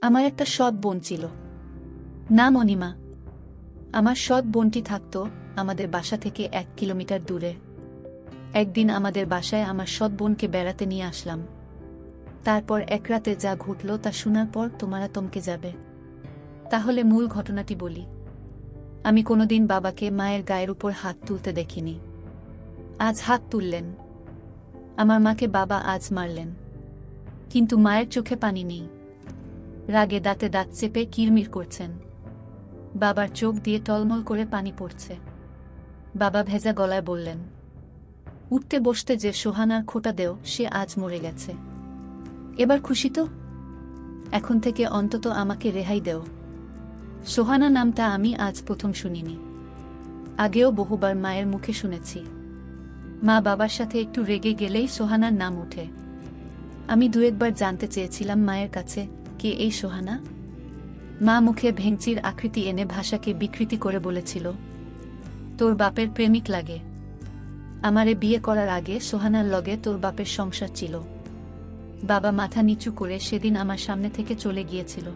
আমার একটা সৎ বোন ছিল, নাম অনিমা। আমার সৎ বোনটি থাকত আমাদের বাসা থেকে 1 কিলোমিটার দূরে। একদিন আমাদের বাসায় আমার সৎ বোনকে বেড়াতে নিয়ে আসলাম। তারপর এক রাতে যা ঘটল তা শোনার পর তোমরা থমকে যাবে। তাহলে মূল ঘটনাটি বলি। আমি কোনোদিন বাবাকে মায়ের গায়ের উপর হাত তুলতে দেখিনি। আজ হাত তুললেন। আমার মাকে বাবা আজ মারলেন, কিন্তু মায়ের চোখে পানি নেই। রাগে দাঁতে দাঁত চেপে কিরমির করছেন। বাবার চোখ দিয়ে টলমল করে পানি পড়ছে। বাবা ভেজা গলায় বললেন, উঠতে বসতে যে সোহানার খোঁটা দেও সে আজ মরে গেছে। এবার খুশি তো? এখন থেকে অন্তত আমাকে রেহাই দেও। সোহানা নামটা আমি আজ প্রথম শুনিনি, আগেও বহুবার মায়ের মুখে শুনেছি। মা বাবার সাথে একটু রেগে গেলেই সোহানার নাম উঠে। আমি দু একবার জানতে চেয়েছিলাম মায়ের কাছে, কে এই সোহানা? মা মুখে ভেঙচির আকৃতি এনে ভাষাকে বিকৃতি করে বলেছিল, তোর বাপের প্রেমিক লাগে। আমারে বিয়ে করার আগে সোহানার লগে তোর বাপের সংসার ছিল। বাবা মাথা নিচু করে সেদিন আমার সামনে থেকে চলে গিয়েছিল।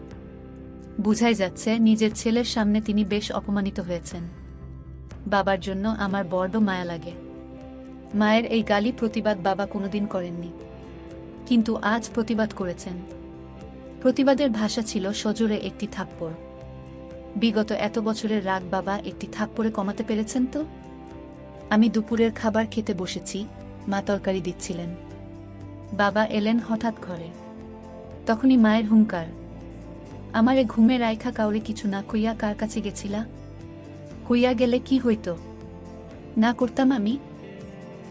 বুঝাই যাচ্ছে নিজের ছেলের সামনে তিনি বেশ অপমানিত হয়েছেন। বাবার জন্য আমার বড্ড মায়া লাগে। মায়ের এই গালি প্রতিবাদ বাবা কোনোদিন করেননি, কিন্তু আজ প্রতিবাদ করেছেন। প্রতিবাদের ভাষা ছিল সজোরে একটি থাপ্পড়। বিগত এত বছরের রাগ বাবা একটি থাপ্পড়ে কমাতে পেরেছেন তো? আমি দুপুরের খাবার খেতে বসেছি, মা তরকারি দিচ্ছিলেন। বাবা এলেন হঠাৎ ঘরে। তখনই মায়ের হুঙ্কার, আমারে ঘুমে রাইখা কাউরে কিছু না কইয়া কার কাছে গেছিলা? কইয়া গেলে কি হইত? না করতাম আমি?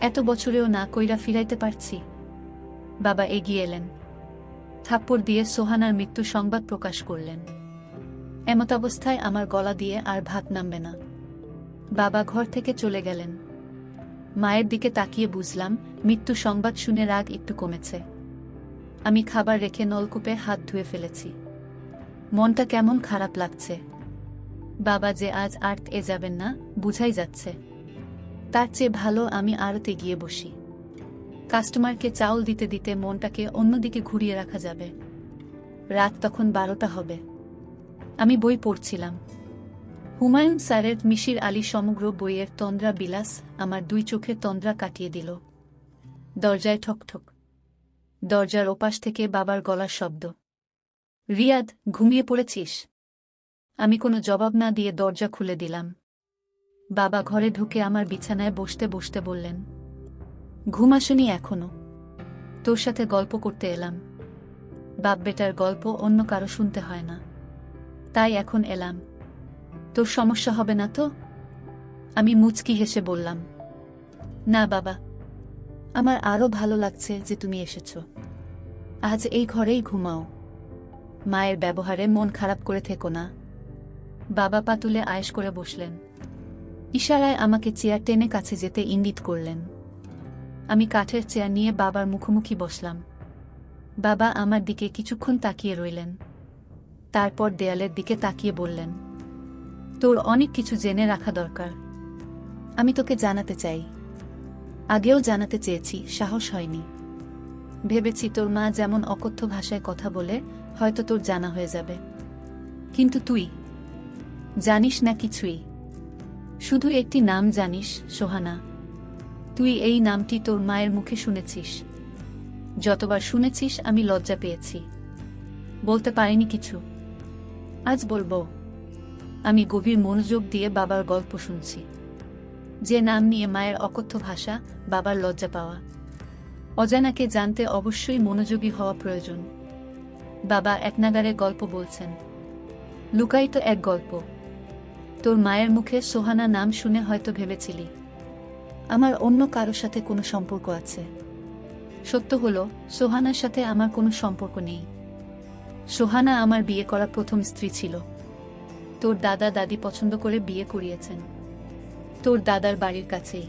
এত বছরেও না কইরা ফিরাইতে পারছি। বাবা এগিয়ে এলেন, থাপ্পড় দিয়ে সোহানার মৃত্যু সংবাদ প্রকাশ করলেন। এমতাবস্থায় আমার গলা দিয়ে আর ভাত নামবে না। বাবা ঘর থেকে চলে গেলেন। মায়ের দিকে তাকিয়ে বুঝলাম মৃত্যু সংবাদ শুনে রাগ একটু কমেছে। আমি খাবার রেখে নলকূপে হাত ধুয়ে ফেলেছি। মনটা কেমন খারাপ লাগছে। বাবা যে আজ আর যাবেন না বুঝাই যাচ্ছে। তার চেয়ে ভালো আমি আড়তে গিয়ে বসি। কাস্টমারকে চাউল দিতে দিতে মনটাকে অন্যদিকে ঘুরিয়ে রাখা যাবে। রাত তখন 12টা হবে। আমি বই পড়ছিলাম। হুমায়ুন স্যারের মিশির আলী সমগ্র বইয়ের তন্দ্রা বিলাস আমার দুই চোখে তন্দ্রা কাটিয়ে দিল। দরজায় ঠকঠক। দরজার ওপাশ থেকে বাবার গলার শব্দ, রিয়াদ, ঘুমিয়ে পড়েছিস? আমি কোনো জবাব না দিয়ে দরজা খুলে দিলাম। বাবা ঘরে ঢুকে আমার বিছানায় বসতে বসতে বললেন, ঘুম আসেনি এখনো? তোর সাথে গল্প করতে এলাম। বাপ বেটার গল্প অন্য কারো শুনতে হয় না, তাই এখন এলাম। তোর সমস্যা হবে না তো? আমি মুচকি হেসে বললাম, না বাবা, আমার আরো ভালো লাগছে যে তুমি এসেছ। আজ এই ঘরেই ঘুমাও। মায়ের ব্যবহারে মন খারাপ করে থেকো না। বাবা পা তুলে আয়েশ করে বসলেন। ইশারায় আমাকে চেয়ার টেনে কাছে যেতে ইঙ্গিত করলেন। আমি কাঠের চেয়ার নিয়ে বাবার মুখোমুখি বসলাম। বাবা আমার দিকে কিছুক্ষণ তাকিয়ে রইলেন। তারপর দেয়ালের দিকে তাকিয়ে বললেন, তোর অনেক কিছু জেনে রাখা দরকার। আমি তোকে জানাতে চাই। আগেও জানাতে চেয়েছি, সাহস হয়নি। ভেবেছি তোর মা যেমন অকথ্য ভাষায় কথা বলে হয়তো তোর জানা হয়ে যাবে, কিন্তু তুই জানিস না কিছুই। শুধু একটি নাম জানিস, সোহানা। তুই এই নামটি তোর মায়ের মুখে শুনেছিস। যতবার শুনেছিস আমি লজ্জা পেয়েছি, বলতে পারিনি কিছু। আজ বলবো। আমি গভীর মনোযোগ দিয়ে বাবার গল্প শুনছি। যে নাম নিয়ে মায়ের অকথ্য ভাষা, বাবার লজ্জা পাওয়া। অজানাকে জানতে অবশ্যই মনোযোগী হওয়া প্রয়োজন। বাবা একনাগারে গল্প বলছেন। লুকায়িত এক গল্প। তোর মায়ের মুখে সোহানা নাম শুনে হয়তো ভেবেছিলি আমার অন্য কারো সাথে কোনো সম্পর্ক আছে। সত্য হলো, সোহানার সাথে আমার কোনো সম্পর্ক নেই। সোহানা আমার বিয়ে করা প্রথম স্ত্রী ছিল। তোর দাদা দাদি পছন্দ করে বিয়ে করিয়েছেন, তোর দাদার বাড়ির কাছেই।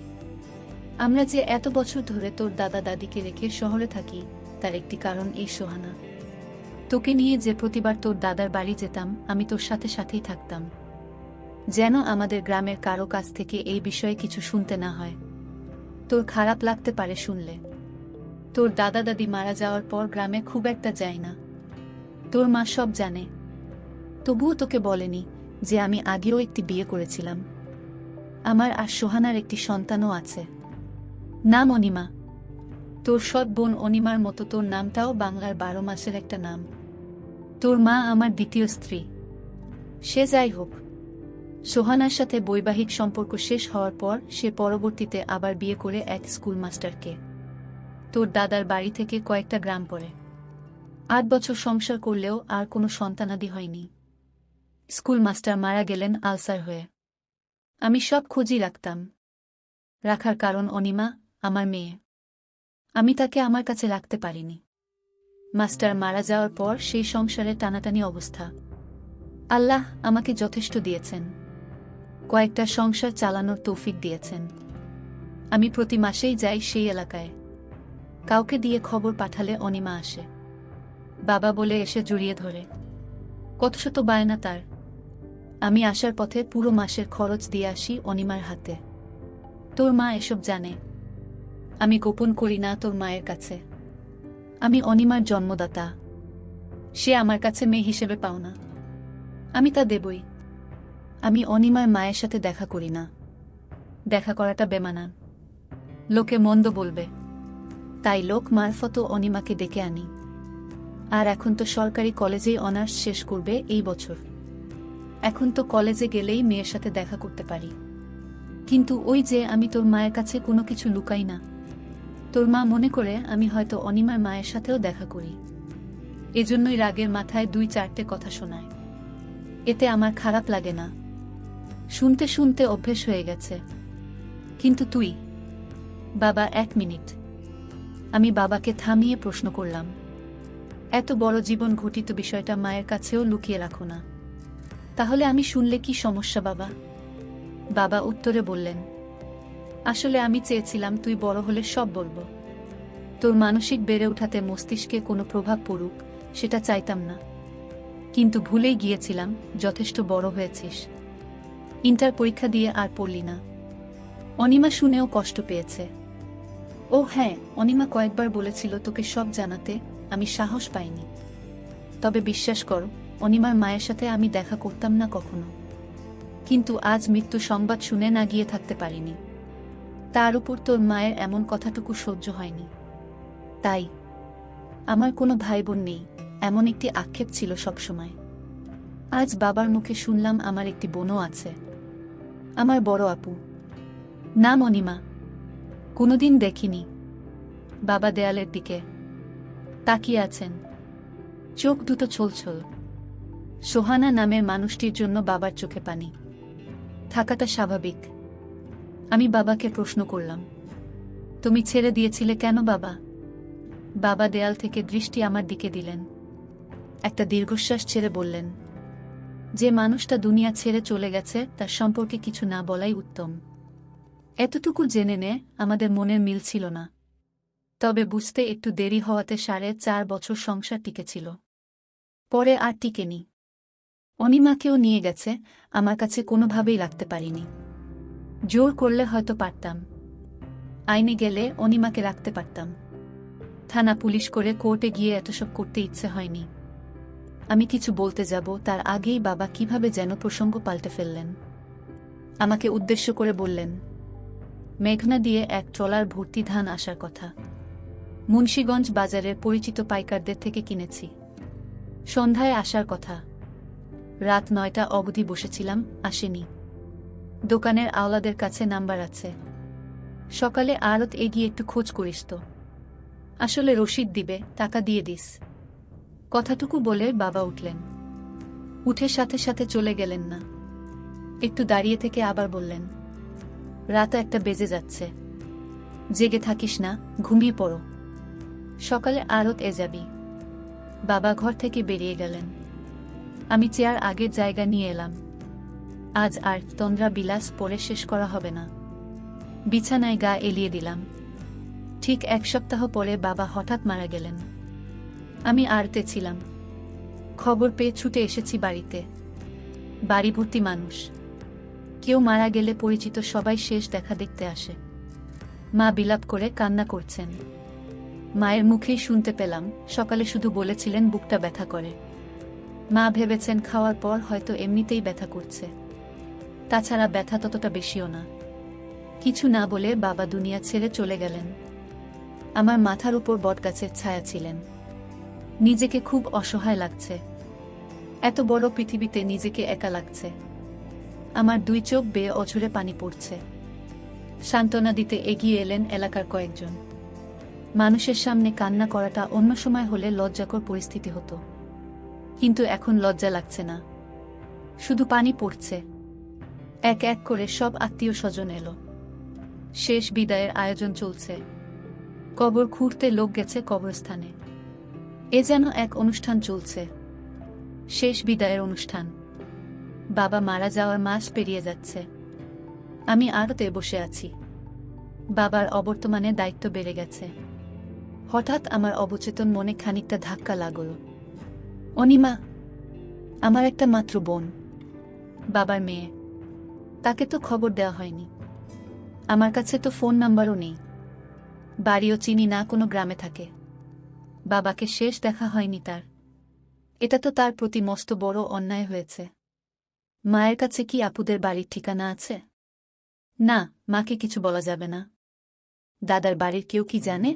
আমরা যে এত বছর ধরে তোর দাদা দাদিকে রেখে শহরে থাকি তার একটি কারণ এই সোহানা। তোকে নিয়ে যে প্রতিবার তোর দাদার বাড়ি যেতাম আমি তোর সাথে সাথেই থাকতাম, যেন আমাদের গ্রামের কারো কাছ থেকে এই বিষয়ে কিছু শুনতে না হয়। তোর খারাপ লাগতে পারে শুনলে। তোর দাদা দাদি মারা যাওয়ার পর গ্রামে খুব একটা যাই না। তোর মা সব জানে, তবুও তোকে বলেনি যে আমি আগেও একটি বিয়ে করেছিলাম। আমার আর সোহানার একটি সন্তানও আছে। নাম অনিমা। তোর সৎ বোন অনিমার মতো তোর নামটাও বাংলার 12 মাসের একটা নাম। তোর মা আমার দ্বিতীয় স্ত্রী। সে যাই হোক, সোহানার সাথে বৈবাহিক সম্পর্ক শেষ হওয়ার পর সে পরবর্তীতে আবার বিয়ে করে এক স্কুল মাস্টারকে। তোর দাদার বাড়ি থেকে কয়েকটা গ্রাম পড়ে। 8 বছর সংসার করলেও আর কোনো সন্তানাদি হয়নি। স্কুল মাস্টার মারা গেলেন আলসার হয়ে। আমি সব খোঁজই রাখার কারণ অনিমা, আমার মেয়ে। আমি তাকে আমার কাছে রাখতে পারিনি। মাস্টার মারা যাওয়ার পর সেই সংসারে টানাটানি অবস্থা। আল্লাহ আমাকে যথেষ্ট দিয়েছেন, কয়েকটা সংসার চালানোর তৌফিক দিয়েছেন। আমি প্রতি মাসেই যাই সেই এলাকায়। কাউকে দিয়ে খবর পাঠালে অনিমা আসে। বাবা বলে এসে জড়িয়ে ধরে। কত শত বায়না তার। আমি আসার পথে পুরো মাসের খরচ দিয়ে আসি অনিমার হাতে। তোর মা এসব জানে। আমি গোপন করি না তোর মায়ের কাছে। আমি অনিমার জন্মদাতা। সে আমার কাছে মেয়ে হিসেবে পাও না, আমি তা দেবই। আমি অনিমার মায়ের সাথে দেখা করি না। দেখা করাটা বেমানান, লোকে মন্দ বলবে। তাই লোক মারফত অনিমাকে ডেকে আনি। আর এখন তো সরকারি কলেজেই অনার্স শেষ করবে এই বছর। এখন তো কলেজে গেলেই মেয়ের সাথে দেখা করতে পারি। কিন্তু ওই যে আমি তোর মায়ের কাছে কোনো কিছু লুকাই না। তোর মা মনে করে আমি হয়তো অনিমার মায়ের সাথেও দেখা করি। এজন্যই রাগের মাথায় 2-4টে কথা শোনায়। এতে আমার খারাপ লাগে না। শুনতে শুনতে অভ্যেস হয়ে গেছে। কিন্তু তুই বাবা, 1 মিনিট। আমি বাবাকে থামিয়ে প্রশ্ন করলাম, এত বড় জীবন ঘটিত বিষয়টা মায়ের কাছেও লুকিয়ে রাখো না? তাহলে আমি শুনলে কি সমস্যা বাবা? বাবা উত্তরে বললেন, আসলে আমি চেয়েছিলাম তুই বড় হলে সব বলবো। তোর মানসিক বেড়ে উঠাতে মস্তিষ্কে কোনো প্রভাব পড়ুক, সেটা চাইতাম না। কিন্তু ভুলেই গিয়েছিলাম, যথেষ্ট বড় হয়েছিস। ইন্টার পরীক্ষা দিয়ে আর পড়লি না। অনিমা শুনেও কষ্ট পেয়েছে। ও হ্যাঁ, অনিমা কয়েকবার বলেছিল তোকে সব জানাতে, আমি সাহস পাইনি। তবে বিশ্বাস কর, অনিমার মায়ের সাথে আমি দেখা করতাম না কখনো। কিন্তু আজ মৃত্যু সংবাদ শুনে না গিয়ে থাকতে পারিনি। তার উপর তোর মায়ের এমন কথাটুকু সহ্য হয়নি। তাই আমার কোনো ভাই বোন নেই, এমন একটি আক্ষেপ ছিল সবসময়। আজ বাবার মুখে শুনলাম আমার একটি বোনও আছে। আমার বড় আপু, নাম অনিমা। কোনোদিন দেখিনি। বাবা দেয়ালের দিকে তাকিয়ে আছেন, চোখ দুটো ছলছল। সোহানা নামের মানুষটির জন্য বাবার চোখে পানি। থাকাটা স্বাভাবিক। আমি বাবাকে প্রশ্ন করলাম, তুমি ছেড়ে দিয়েছিলে কেন বাবা? বাবা দেয়াল থেকে দৃষ্টি আমার দিকে দিলেন। একটা দীর্ঘশ্বাস ছেড়ে বললেন, যে মানুষটা দুনিয়া ছেড়ে চলে গেছে তার সম্পর্কে কিছু না বলাই উত্তম। এতটুকু জেনে নে আমাদের মনের মিল ছিল না। তবে বুঝতে একটু দেরি হওয়াতে 4.5 বছর সংসার টিকেছিল। পরে আর টিকেনি। অনিমাকেও নিয়ে গেছে, আমার কাছে কোনোভাবেই রাখতে পারিনি। জোর করলে হয়তো পারতাম। আইনে গেলে অনিমাকে রাখতে পারতাম। থানা পুলিশ করে কোর্টে গিয়ে এতসব করতে ইচ্ছে হয়নি। আমি কিছু বলতে যাব তার আগেই বাবা কিভাবে যেন প্রসঙ্গ পাল্টে ফেললেন। আমাকে উদ্দেশ্য করে বললেন, মেঘনা দিয়ে এক ট্রলার ভর্তি ধান আসার কথা। মুন্সীগঞ্জ বাজারের পরিচিত পাইকারদের থেকে কিনেছি। সন্ধ্যায় আসার কথা। রাত 9টা অবধি বসেছিলাম, আসেনি। দোকানের আওলাদের কাছে নাম্বার আছে। সকালে আড়ত এগিয়ে একটু খোঁজ করিস তো। আসলে রসিদ দিবে, টাকা দিয়ে দিস। কথাটুকু বলে বাবা উঠলেন। উঠে সাথে সাথে চলে গেলেন না। একটু দাঁড়িয়ে থেকে আবার বললেন, রাত 1টা বেজে যাচ্ছে। জেগে থাকিস না, ঘুমিয়ে পড়ো। সকালে আড়ত যাবি। বাবা ঘর থেকে বেরিয়ে গেলেন। আমি চেয়ার আগের জায়গা নিয়ে এলাম। আজ আর তন্দ্রা বিলাস পরে শেষ করা হবে না। বিছানায় গা এলিয়ে দিলাম। ঠিক 1 সপ্তাহ পরে বাবা হঠাৎ মারা গেলেন। আমি আড়তে ছিলাম। খবর পেয়ে ছুটে এসেছি বাড়িতে। বাড়ি ভর্তি মানুষ। কেউ মারা গেলে পরিচিত সবাই শেষ দেখা দেখতে আসে। মা বিলাপ করে কান্না করছেন। মায়ের মুখেই শুনতে পেলাম, সকালে শুধু বলেছিলেন বুকটা ব্যথা করে। মা ভেবেছেন খাওয়ার পর হয়তো এমনিতেই ব্যথা করছে, তাছাড়া ব্যথা ততটা বেশিও না। কিছু না বলে বাবা দুনিয়া ছেড়ে চলে গেলেন। আমার মাথার উপর বটগাছের ছায়া ছিলেন। নিজেকে খুব অসহায় লাগছে। এত বড় পৃথিবীতে নিজেকে একা লাগছে। আমার দুই চোখ বেয়ে অঝরে পানি পড়ছে। সান্ত্বনা দিতে এগিয়ে এলেন এলাকার কয়েকজন। মানুষের সামনে কান্না করাটা অন্য সময় হলে লজ্জাকর পরিস্থিতি হতো, কিন্তু এখন লজ্জা লাগছে না, শুধু পানি পড়ছে। এক এক করে সব আত্মীয় স্বজন এলো। শেষ বিদায়ের আয়োজন চলছে। কবর খুঁড়তে লোক গেছে কবরস্থানে। এ যেন এক অনুষ্ঠান চলছে, শেষ বিদায়ের অনুষ্ঠান। বাবা মারা যাওয়ার মাস পেরিয়ে যাচ্ছে। আমি আড়তে বসে আছি। বাবার অবর্তমানে দায়িত্ব বেড়ে গেছে। হঠাৎ আমার অবচেতন মনে খানিকটা ধাক্কা লাগল। অনিমা, আমার একটা মাত্র বোন, বাবার মেয়ে। তাকে তো খবর দেওয়া হয়নি। আমার কাছে তো ফোন নাম্বারও নেই। বাড়িও চিনি না, কোনো গ্রামে থাকে। বাবাকে শেষ দেখা হয়নি তার। এটা তো তার প্রতি মস্ত বড় অন্যায় হয়েছে। মায়ের কাছে কি আপুদের বাড়ির ঠিকানা আছে? না, মাকে কিছু বলা যাবে না। দাদার বাড়ির কেউ কি জানে?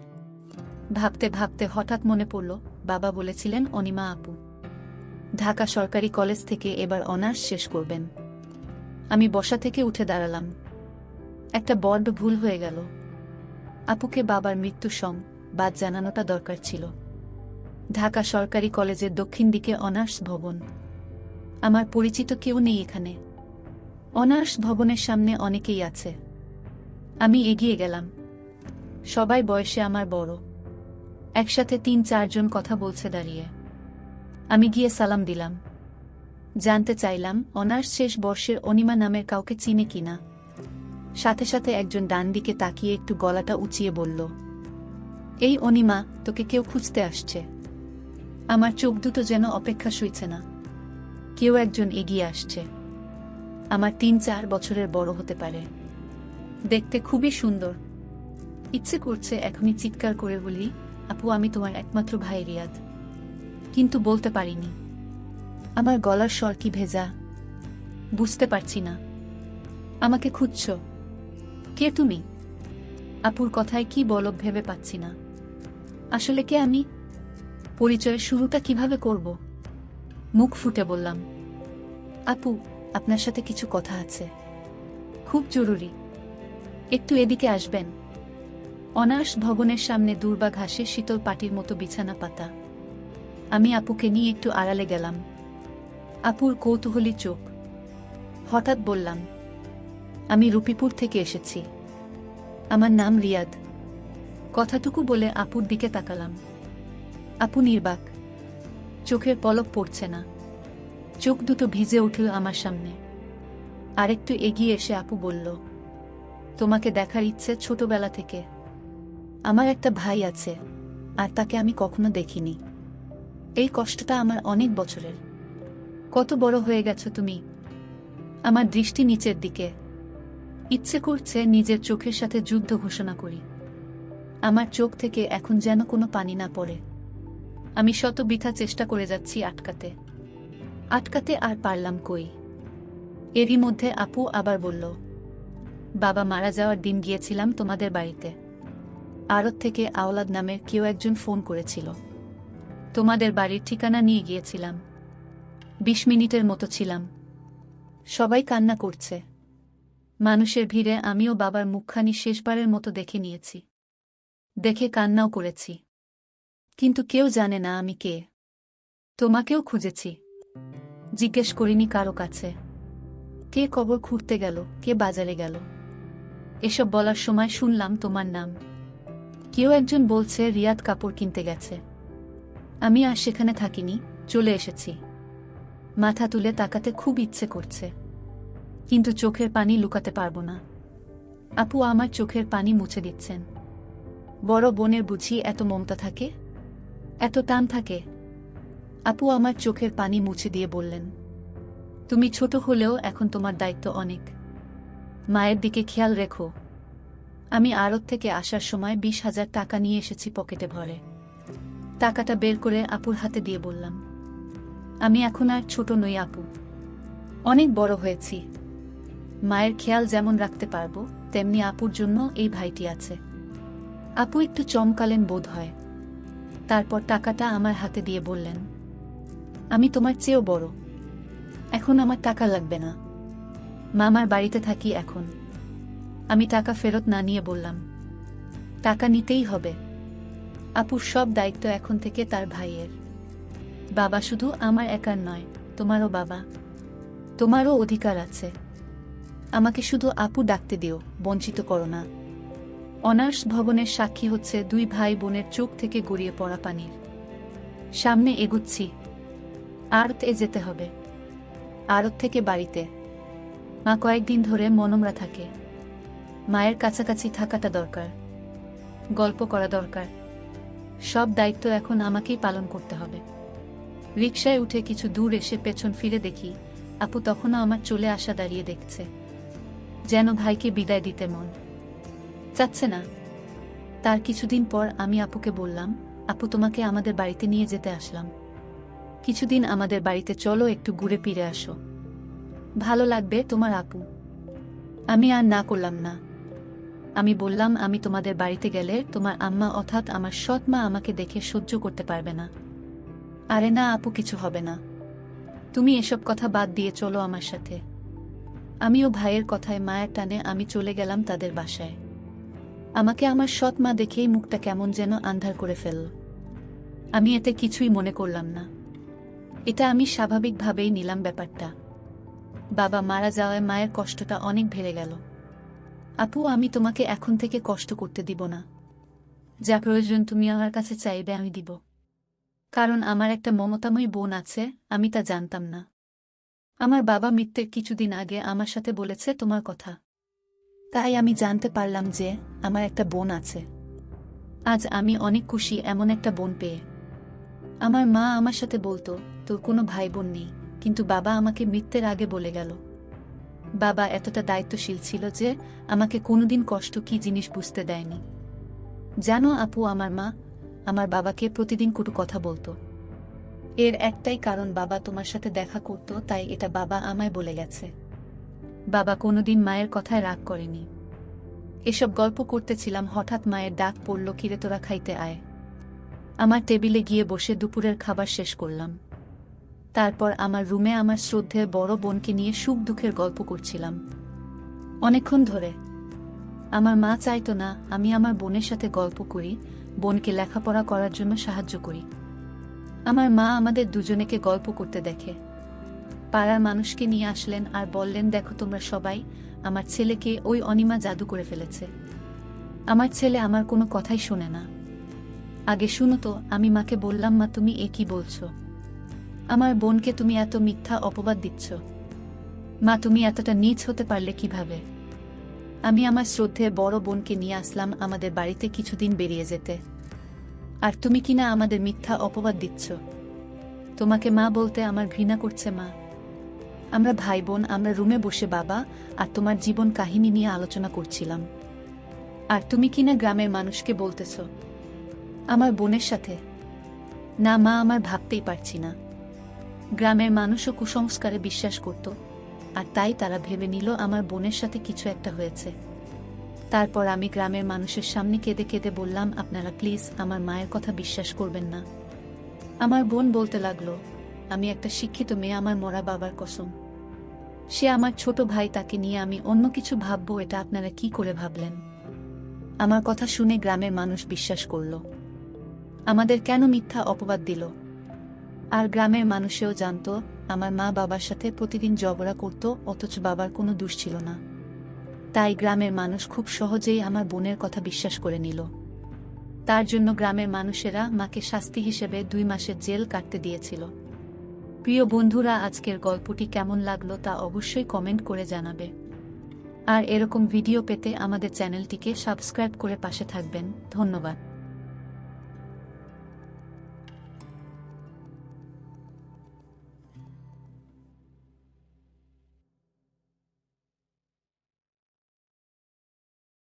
ভাবতে ভাবতে হঠাৎ মনে পড়ল, বাবা বলেছিলেন অনিমা আপু ঢাকা সরকারি কলেজ থেকে এবার অনার্স শেষ করবেন। আমি বসা থেকে উঠে দাঁড়ালাম। একটা বড্ড ভুল হয়ে গেল। আপুকে বাবার মৃত্যু সংবাদ জানানোটা দরকার ছিল। ঢাকা সরকারি কলেজের দক্ষিণ দিকে অনার্স ভবন। আমার পরিচিত কেউ নেই এখানে। অনার্স ভবনের সামনে অনেকেই আছে। আমি এগিয়ে গেলাম। সবাই বয়সে আমার বড়। একসাথে ৩-৪ জন কথা বলছে দাঁড়িয়ে। আমি গিয়ে সালাম দিলাম। জানতে চাইলাম অনার্স শেষ বর্ষের অনিমা নামের কাউকে চিনে কিনা। সাথে সাথে একজন ডান দিকে তাকিয়ে একটু গলাটা উঁচিয়ে বলল, এই অনিমা, তোকে কেউ খুঁজতে আসছে। আমার চোখ দুটো যেন অপেক্ষা সইছে না। কেউ একজন এগিয়ে আসছে। আমার ৩-৪ বছরের বড় হতে পারে। দেখতে খুবই সুন্দর। ইচ্ছে করছে এখনই চিৎকার করে বলি, আপু আমি তোমার একমাত্র ভাই রিয়াদ। কিন্তু বলতে পারিনি। আমার গলার স্বর কি ভেজা, বুঝতে পারছি না। আমাকে খুঁজছ? কে তুমি? আপুর কথায় কি বলো ভেবে পাচ্ছি না। আসলে কে আমি? পরিচয়ের শুরুটা কিভাবে করব? মুখ ফুটে বললাম, আপু আপনার সাথে কিছু কথা আছে, খুব জরুরি। একটু এদিকে আসবেন? অনার্স ভবনের সামনে দূর্বা ঘাসে শীতল পাটির মতো বিছানা পাতা। আমি আপুকে নিয়ে একটু আড়ালে গেলাম। আপুর কৌতূহলী চোখ। হঠাৎ বললাম, আমি রূপীপুর থেকে এসেছি। আমার নাম রিয়াদ। কথাটুকু বলে আপুর দিকে তাকালাম। আপু নির্বাক, চোখের পলক পড়ছে না। চোখ দুটো ভিজে উঠল আমার সামনে। আরেকটু এগিয়ে এসে আপু বলল, তোমাকে দেখার ইচ্ছে ছোটবেলা থেকে। আমার একটা ভাই আছে, আর তাকে আমি কখনো দেখিনি। এই কষ্টটা আমার অনেক বছরের। কত বড় হয়ে গেছো তুমি। আমার দৃষ্টি নিচের দিকে। ইচ্ছে করছে নিজের চোখের সাথে যুদ্ধ ঘোষণা করি। আমার চোখ থেকে এখন যেন কোনো পানি না পড়ে। আমি শত বৃথা চেষ্টা করে যাচ্ছি আটকাতে। আটকাতে আর পারলাম কই। এরই মধ্যে আপু আবার বলল, বাবা মারা যাওয়ার দিন গিয়েছিলাম তোমাদের বাড়িতে। আড়ত থেকে আওলাদ নামের কেউ একজন ফোন করেছিল। তোমাদের বাড়ির ঠিকানা নিয়ে গিয়েছিলাম। ২০ মিনিটের মতো ছিলাম। সবাই কান্না করছে। মানুষের ভিড়ে আমিও বাবার মুখখানি শেষবারের মতো দেখে নিয়েছি। দেখে কান্নাও করেছি। কিন্তু কেউ জানে না আমি কে। তোমাকেও খুঁজেছি। জিজ্ঞেস করিনি কারো কাছে। কে কবর খুঁড়তে গেল, কে বাজারে গেল। এসব বলার সময় শুনলাম তোমার নাম। কেউ একজন বলছে রিয়াদ কাপড় কিনতে গেছে। আমি আর সেখানে থাকিনি, চলে এসেছি। মাথা তুলে তাকাতে খুব ইচ্ছে করছে, কিন্তু চোখের পানি লুকাতে পারবো না। আপু আমার চোখের পানি মুছে দিচ্ছেন। বড় বোনের বুঝি এত মমতা থাকে, এত টান থাকে? আপু আমার চোখের পানি মুছে দিয়ে বললেন, তুমি ছোট হলেও এখন তোমার দায়িত্ব অনেক। মায়ের দিকে খেয়াল রেখো। আমি আড়ত থেকে আসার সময় ২০,০০০ টাকা নিয়ে এসেছি পকেটে ভরে। টাকাটা বের করে আপুর হাতে দিয়ে বললাম, আমি এখন আর ছোট নই আপু, অনেক বড় হয়েছি। মায়ের খেয়াল যেমন রাখতে পারবো, তেমনি আপুর জন্য এই ভাইটি আছে। আপু একটু চমকালেন বোধ হয়। তারপর টাকাটা আমার হাতে দিয়ে বললেন, আমি তোমার চেয়েও বড়, এখন আমার টাকা লাগবে না। মামার বাড়িতে থাকি এখন। আমি টাকা ফেরত না নিয়ে বললাম, টাকা নিতেই হবে। আপুর সব দায়িত্ব এখন থেকে তার ভাইয়ের। বাবা শুধু আমার একার নয়, তোমারও বাবা, তোমারও অধিকার আছে। আমাকে শুধু আপু ডাকতে দিও, বঞ্চিত করো না। অনার্স ভবনের সাক্ষী হচ্ছে দুই ভাই বোনের চোখ থেকে গড়িয়ে পড়া পানির। সামনে এগুচ্ছি। আড়তে যেতে হবে, আড়ত থেকে বাড়িতে। মা কয়েকদিন ধরে মনমরা থাকে। মায়ের কাছাকাছি থাকাটা দরকার, গল্প করা দরকার। সব দায়িত্ব এখন আমাকেই পালন করতে হবে। রিকশায় উঠে কিছু দূর এসে পেছন ফিরে দেখি আপু তখনও আমার চলে আসা দাঁড়িয়ে দেখছে, যেন ভাইকে বিদায় দিতে মন চাচ্ছে না। তার কিছুদিন পর আমি আপুকে বললাম, আপু তোমাকে আমাদের বাড়িতে নিয়ে যেতে আসলাম। কিছুদিন আমাদের বাড়িতে চলো, একটু ঘুরে ফিরে আসো, ভালো লাগবে তোমার আপু। আমি আর না করলাম না। আমি বললাম, আমি তোমাদের বাড়িতে গেলে তোমার আম্মা অর্থাৎ আমার সৎ মা আমাকে দেখে সহ্য করতে পারবে না। আরে না আপু, কিছু হবে না, তুমি এসব কথা বাদ দিয়ে চলো আমার সাথে। আমিও ভাইয়ের কথায় মায়ের টানে আমি চলে গেলাম তাদের বাসায়। আমাকে আমার সৎ মা দেখেই মুখটা কেমন যেন আন্ধার করে ফেলল। আমি এতে কিছুই মনে করলাম না। এটা আমি স্বাভাবিকভাবেই নিলাম ব্যাপারটা। বাবা মারা যাওয়ায় মায়ের কষ্টটা অনেক বেড়ে গেল। আপু, আমি তোমাকে এখন থেকে কষ্ট করতে দিব না। যা প্রয়োজন তুমি আমার কাছে চাইবে, আমি দিব। কারণ আমার একটা মমতাময়ী বোন আছে, আমি তা জানতাম না। আমার বাবা মৃত্যুর কিছুদিন আগে আমার সাথে বলেছে তোমার কথা, তাই আমি জানতে পারলাম যে আমার একটা বোন আছে। আজ আমি অনেক খুশি এমন একটা বোন পেয়ে। আমার মা আমার সাথে বলতো, তোর কোনো ভাই বোন নেই, কিন্তু বাবা আমাকে মৃত্যুর আগে বলে গেল। বাবা এতটা দায়িত্বশীল ছিল যে আমাকে কোনোদিন কষ্ট কি জিনিস বুঝতে দেয়নি। জানো আপু, আমার মা আমার বাবাকে প্রতিদিন কটু কথা বলতো। এর একটাই কারণ, বাবা তোমার সাথে দেখা করত, তাই এটা বাবা আমায় বলে গেছে। বাবা কোনোদিন মায়ের কথায় রাগ করেনি। এসব গল্প করতেছিলাম, হঠাৎ মায়ের ডাক পড়ল, কিরে তোরা খাইতে আয়। আমার টেবিলে গিয়ে বসে দুপুরের খাবার শেষ করলাম। তারপর আমার রুমে আমার শ্রদ্ধেয় বড় বোনকে নিয়ে সুখ দুঃখের গল্প করছিলাম অনেকক্ষণ ধরে। আমার মা চাইতো না আমি আমার বোনের সাথে গল্প করি, বোনকে লেখাপড়া করার জন্য সাহায্য করি। আমার মা আমাদের দুজনেকে গল্প করতে দেখে। পাড়ার মানুষকে নিয়ে আসলেন আর বললেন, দেখো তোমরা সবাই, আমার ছেলেকে ওই অনিমা জাদু করে ফেলেছে। আমার ছেলে আমার কোনো কথাই শোনে না। আগে শুনো তো। আমি মাকে বললাম, মা তুমি এ কি বলছো? আমার বোনকে তুমি এত মিথ্যা অপবাদ দিচ্ছ। মা তুমি এতটা নীচ হতে পারলে কিভাবে? আমি আমার শ্রদ্ধেয় বড় বোনকে নিয়ে আসলাম আমাদের বাড়িতে কিছুদিন বেরিয়ে যেতে, আর তুমি কিনা আমাদের মিথ্যা অপবাদ দিচ্ছ। তোমাকে মা বলতে আমার ঘৃণা করছে মা। আমরা ভাই বোন, আমরা রুমে বসে বাবা আর তোমার জীবন কাহিনী নিয়ে আলোচনা করছিলাম, আর তুমি কিনা গ্রামের মানুষকে বলতেছ আমার বোনের সাথে। না মা, আমার ভাবতেই পারছি না। গ্রামের মানুষও কুসংস্কারে বিশ্বাস করত, আর তাই তারা ভেবে নিল আমার বোনের সাথে কিছু একটা হয়েছে। তারপর আমি গ্রামের মানুষের সামনে কেঁদে কেঁদে বললাম, আপনারা প্লিজ আমার মায়ের কথা বিশ্বাস করবেন না। আমার বোন বলতে লাগলো, আমি একটা শিক্ষিত মেয়ে, আমার মরা বাবার কসম। সে আমার ছোট ভাই, তাকে নিয়ে আমি অন্য কিছু ভাববো, এটা আপনারা কি করে ভাবলেন? আমার কথা শুনে গ্রামের মানুষ বিশ্বাস করল। আমাদের কেন মিথ্যা অপবাদ দিল? আর গ্রামের মানুষেও জানত আমার মা বাবার সাথে প্রতিদিন ঝগড়া করত, অথচ বাবার কোনো দোষ ছিল না। তাই গ্রামের মানুষ খুব সহজেই আমার বোনের কথা বিশ্বাস করে নিল। তার জন্য গ্রামের মানুষেরা মাকে শাস্তি হিসেবে 2 মাসের জেল কাটতে দিয়েছিল। প্রিয় বন্ধুরা, আজকের গল্পটি কেমন লাগলো তা অবশ্যই কমেন্ট করে জানাবে। আর এরকম ভিডিও পেতে আমাদের চ্যানেলটিকে সাবস্ক্রাইব করে পাশে থাকবেন। ধন্যবাদ।